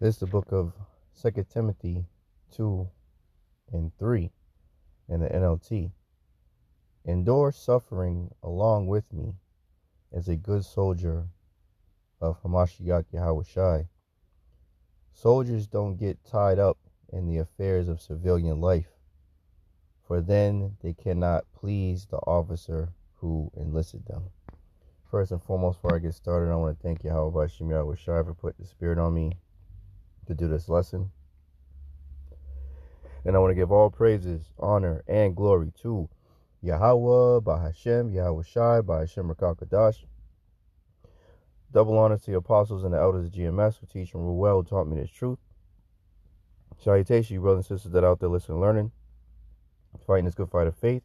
This is the book of 2 Timothy 2 and 3 in the NLT. Endure suffering along with me as a good soldier of Hamashiach Yahawashi. Soldiers don't get tied up in the affairs of civilian life, for then they cannot please the officer who enlisted them. First and foremost, before I get started, I want to thank Yahawashi for putting the spirit on me to do this lesson. And I want to give all praises, honor, and glory to Yahawah, Bahasham, Yahawashi, Bahasham Rakakadash. Double honor to the apostles and the elders of GMS who teach and rule well, who taught me this truth. Salutation, you brothers and sisters that are out there listening and learning, fighting this good fight of faith.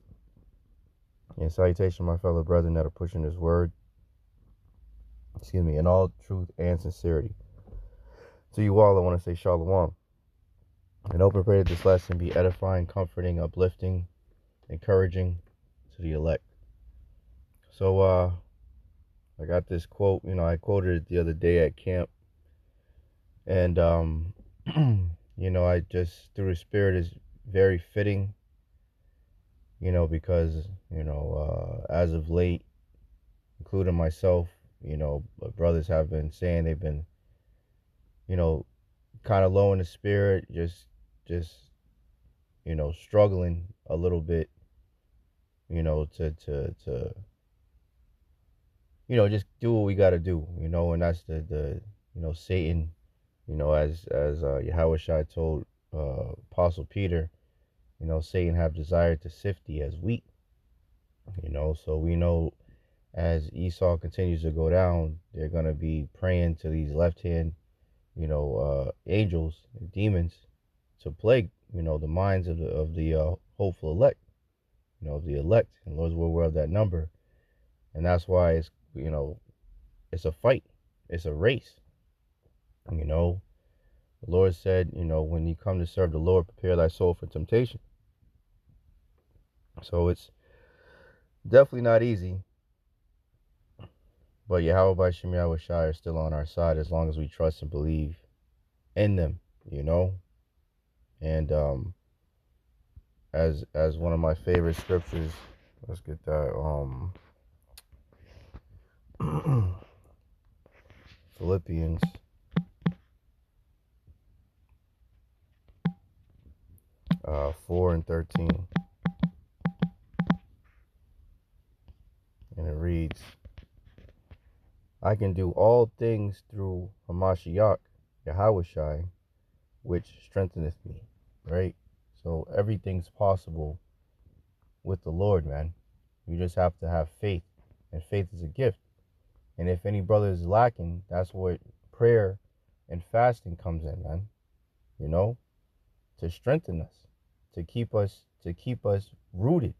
And salutation, my fellow brethren that are pushing this word, in all truth and sincerity. To you all, I want to say shalom. And open pray that this lesson be edifying, comforting, uplifting, encouraging to the elect. So, I got this quote, I quoted it the other day at camp. And, I just, through the spirit, is very fitting, because, as of late, including myself, brothers have been saying they've been, kind of low in the spirit, just, struggling a little bit, to just do what we got to do, and that's the Satan, as Yahawashi told Apostle Peter, Satan have desired to sift thee as wheat, so we know as Esau continues to go down, they're going to be praying to these left-hand, angels, demons, to plague, the minds of the hopeful elect, of the elect, and Lord's will we're of that number, and that's why it's, it's a fight, it's a race, the Lord said, when you come to serve the Lord, prepare thy soul for temptation. So it's definitely not easy, but Yahawah Yahawashi are still on our side as long as we trust and believe in them, and as one of my favorite scriptures, let's get that, Philippians 4 and 13, and it reads, I can do all things through Hamashiach Yahawashi, which strengtheneth me, right? So everything's possible with the Lord, man. You just have to have faith, and faith is a gift. And if any brother is lacking, that's what prayer and fasting comes in, man. To strengthen us, to keep us rooted,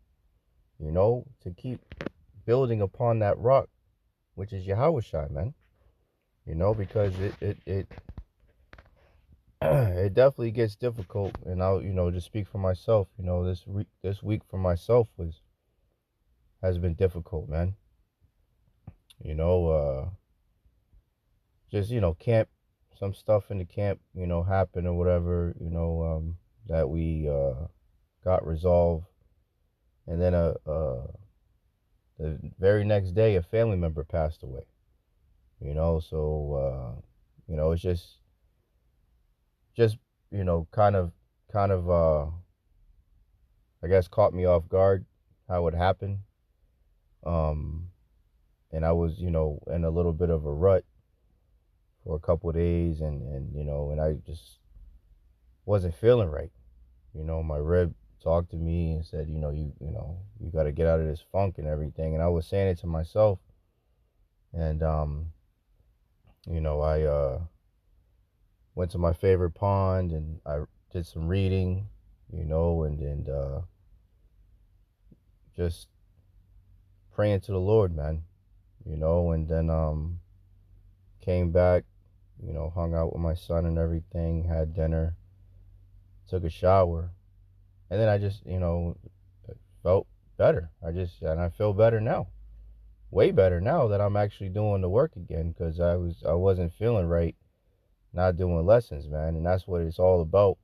to keep building upon that rock, which is Yahawashi, man. Because it it definitely gets difficult, and I'll just speak for myself. This week for myself has been difficult, man. Just camp, some stuff in the camp, happened or whatever, that we got resolved, and then the very next day a family member passed away. So it's just kind of I guess caught me off guard how it happened. And I was, in a little bit of a rut for a couple of days, and I just wasn't feeling right. My rib talked to me and said, you got to get out of this funk and everything. And I was saying it to myself, and I went to my favorite pond and I did some reading, and just praying to the Lord, man. And then came back, hung out with my son and everything, had dinner, took a shower, and then I just, felt better. And I feel better now, way better now that I'm actually doing the work again, because I wasn't feeling right not doing lessons, man. And that's what it's all about.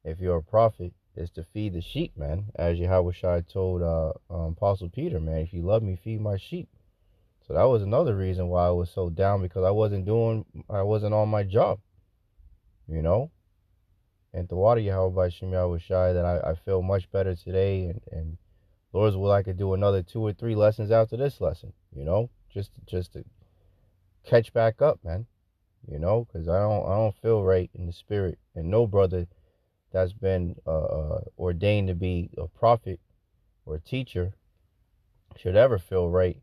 If you're a prophet, is to feed the sheep, man. As Yahawashi told Apostle Peter, man, if you love me, feed my sheep. So that was another reason why I was so down, because I wasn't on my job, you know. And the water Yahawashi that I feel much better today, and Lord's will, I could do another 2 or 3 lessons after this lesson, you know, just to catch back up, man, you know, because I don't feel right in the spirit, and no brother that's been ordained to be a prophet or a teacher should ever feel right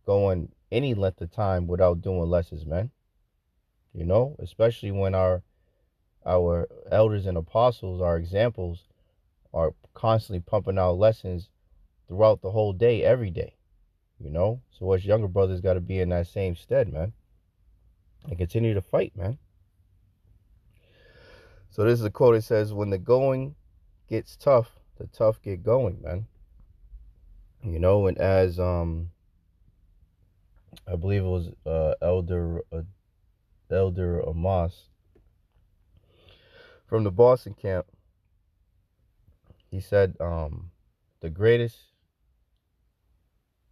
going any length of time without doing lessons, man. You know, especially when our elders and apostles, our examples, are constantly pumping out lessons throughout the whole day, every day. You know, so us younger brothers got to be in that same stead, man, and continue to fight, man. So this is a quote. It says, "When the going gets tough, the tough get going, man." You know, and as I believe it was Elder Amos from the Boston camp, he said,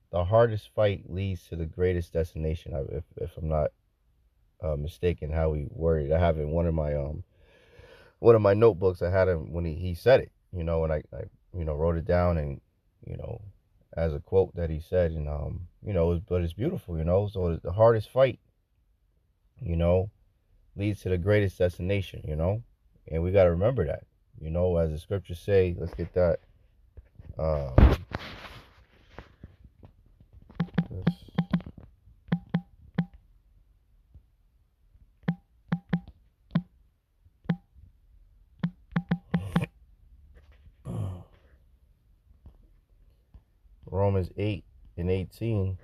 the hardest fight leads to the greatest destination. If I'm not mistaken, how he worded. I have it in one of my notebooks. I had him when he said it, you know, and I wrote it down, and you know, as a quote that he said, and you know, but it's beautiful, you know. So the hardest fight, you know, leads to the greatest destination, you know, and we got to remember that, you know, as the scriptures say. Let's get that. Romans 8:18,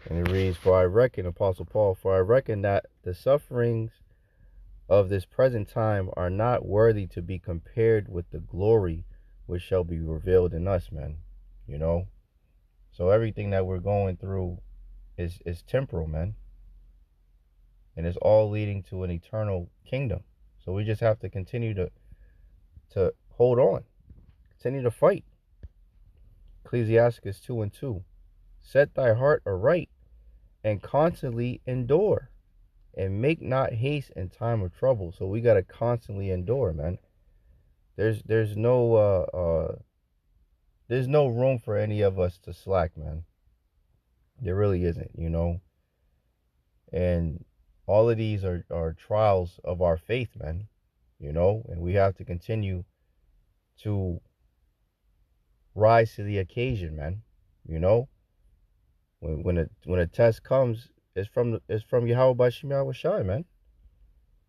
and it reads, "For I reckon," Apostle Paul, "for I reckon that the sufferings of this present time are not worthy to be compared with the glory which shall be revealed in us," man. You know, so everything that we're going through is temporal, man, and it's all leading to an eternal kingdom. So we just have to continue to hold on, continue to fight. Ecclesiasticus 2:2, "Set thy heart aright, and constantly endure, and make not haste in time of trouble." So we gotta constantly endure, man. There's no room for any of us to slack, man. There really isn't, you know. And all of these are trials of our faith, man. You know, and we have to continue to rise to the occasion, man. You know, when a test comes, it's from Yahawah, man.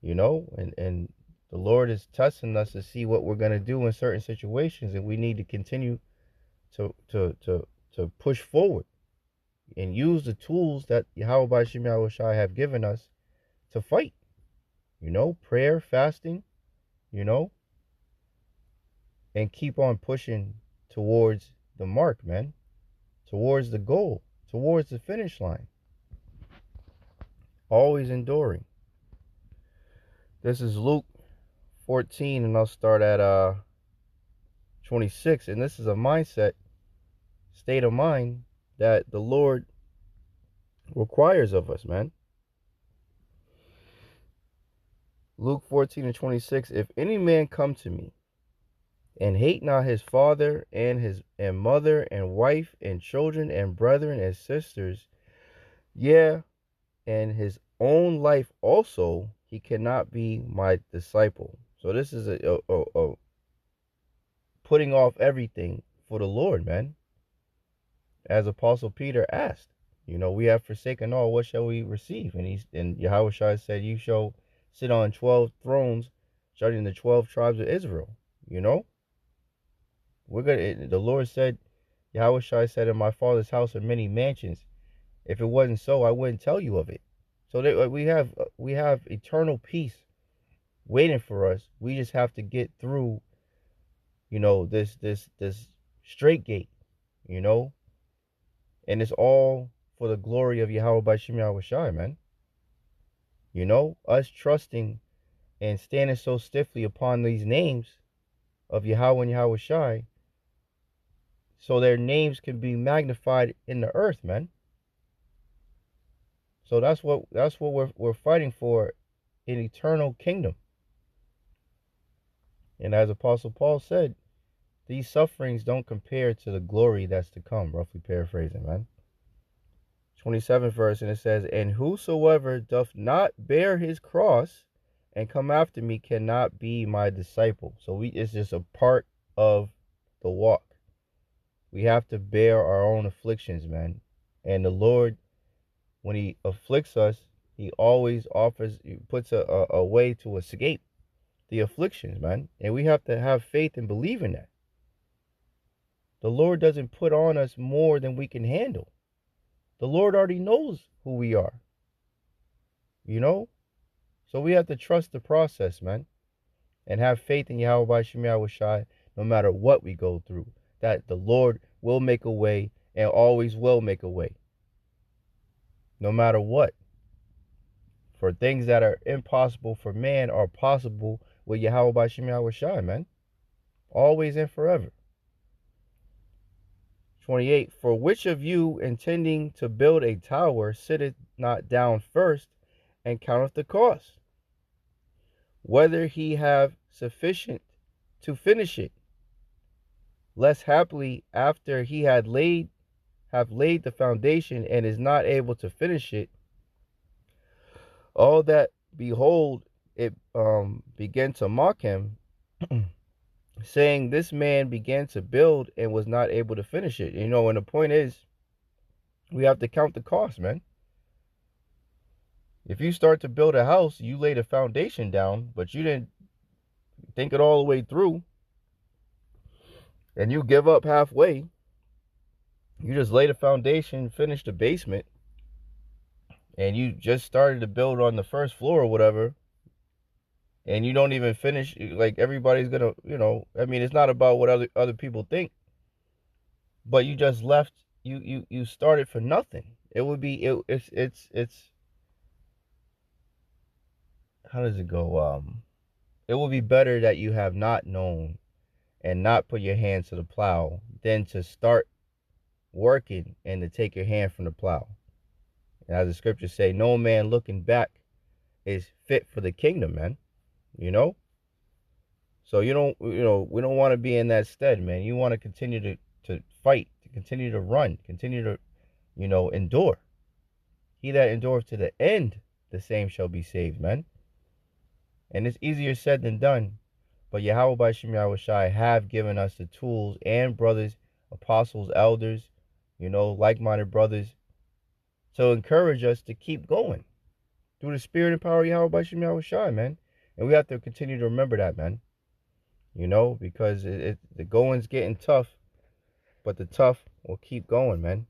You know, and the Lord is testing us to see what we're gonna do in certain situations, and we need to continue to push forward and use the tools that Yahawashi have given us to fight. You know, prayer, fasting, you know, and keep on pushing towards the mark, man, towards the goal, towards the finish line. Always enduring. This is Luke 14, and I'll start at 26. And this is a mindset, state of mind that the Lord requires of us, man. Luke 14:26, "If any man come to me and hate not his father and mother and wife and children and brethren and sisters, yeah, and his own life also, he cannot be my disciple." So this is a putting off everything for the Lord, man. As Apostle Peter asked, you know, "We have forsaken all, what shall we receive?" And Yahawashi said, "You shall sit on 12 thrones, judging the 12 tribes of Israel." You know, the Lord said, Yahawashi said, "In my Father's house are many mansions. If it wasn't so, I wouldn't tell you of it." So we have eternal peace waiting for us. We just have to get through, you know, this straight gate, you know, and it's all for the glory of Yahweh by Shai, man. You know, us trusting and standing so stiffly upon these names of Yahawah and Yahawashi, so their names can be magnified in the earth, man. So that's what we're fighting for, an eternal kingdom. And as Apostle Paul said, these sufferings don't compare to the glory that's to come, roughly paraphrasing, man. 27th verse, and it says, and whosoever doth not bear his cross and come after me cannot be my disciple. So it's just a part of the walk. We have to bear our own afflictions, man. And the Lord, when he afflicts us, he always puts a way to escape the afflictions, man. And we have to have faith and believe in that. The Lord doesn't put on us more than we can handle. The Lord already knows who we are, you know? So we have to trust the process, man, and have faith in Yahweh Bahasham Yahawashi no matter what we go through, that the Lord will make a way and always will make a way, no matter what. For things that are impossible for man are possible with Yahweh Bahasham Yahawashi, man, always and forever. 28, for which of you intending to build a tower sitteth not down first and counteth the cost, whether he have sufficient to finish it, lest happily after he have laid the foundation and is not able to finish it, all that behold it begin to mock him, saying, this man began to build and was not able to finish it. You know, and the point is, we have to count the cost, man. If you start to build a house, you lay the foundation down, but you didn't think it all the way through, and you give up halfway, you just lay the foundation, finish the basement, and you just started to build on the first floor or whatever, and you don't even finish, like everybody's gonna, I mean, it's not about what other people think, but you just left, you started for nothing. It would be, it's how does it go? It would be better that you have not known and not put your hands to the plow than to start working and to take your hand from the plow. And as the scriptures say, no man looking back is fit for the kingdom, man. You know? So we don't want to be in that stead, man. You want to continue to fight, to continue to run, continue to, endure. He that endureth to the end, the same shall be saved, man. And it's easier said than done. But Yahweh Bahasham Yahawashi have given us the tools, and brothers, apostles, elders, like-minded brothers, to encourage us to keep going through the spirit and power of Yahweh Bahasham Yahawashi, man. And we have to continue to remember that, man. Because the going's getting tough, but the tough will keep going, man.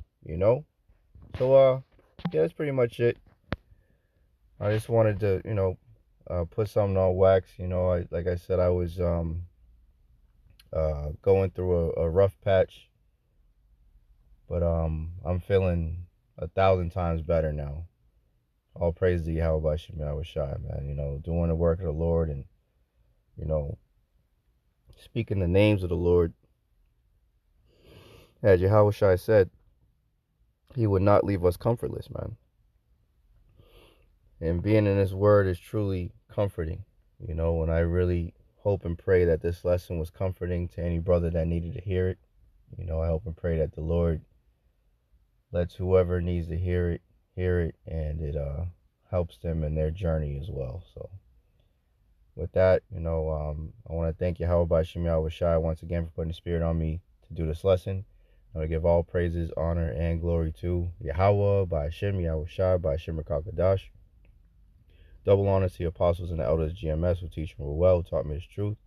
So yeah, that's pretty much it. I just wanted to put something on wax. Like I said, I was going through a rough patch, but I'm feeling 1,000 times better now. All praise to Yahweh Bahasham Yahawashi, man. Doing the work of the Lord and speaking the names of the Lord. As Yahawashi said, he would not leave us comfortless, man. And being in his word is truly comforting, and I really hope and pray that this lesson was comforting to any brother that needed to hear it. I hope and pray that the Lord lets whoever needs to hear it, and it helps them in their journey as well. So with that, I want to thank Yahweh Bahasham Yahawashi once again for putting the spirit on me to do this lesson. I want to give all praises, honor, and glory to Yahawah, Bahasham Yahawashi, Bahasham Rakakadash. Double honor to the apostles and the elders of GMS who teach me well, who taught me this truth.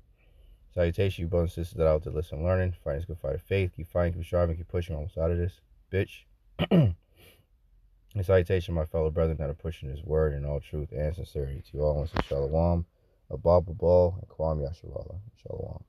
Salutation, you brothers and sisters that are out there listening, learning, fighting this good fight of faith. Keep fighting, keep striving, keep pushing almost out of this, bitch. And salutation, my fellow brethren that are pushing this word in all truth and sincerity. To you all, I want to say shalom, abab, and kwam yasharallah. Shalom.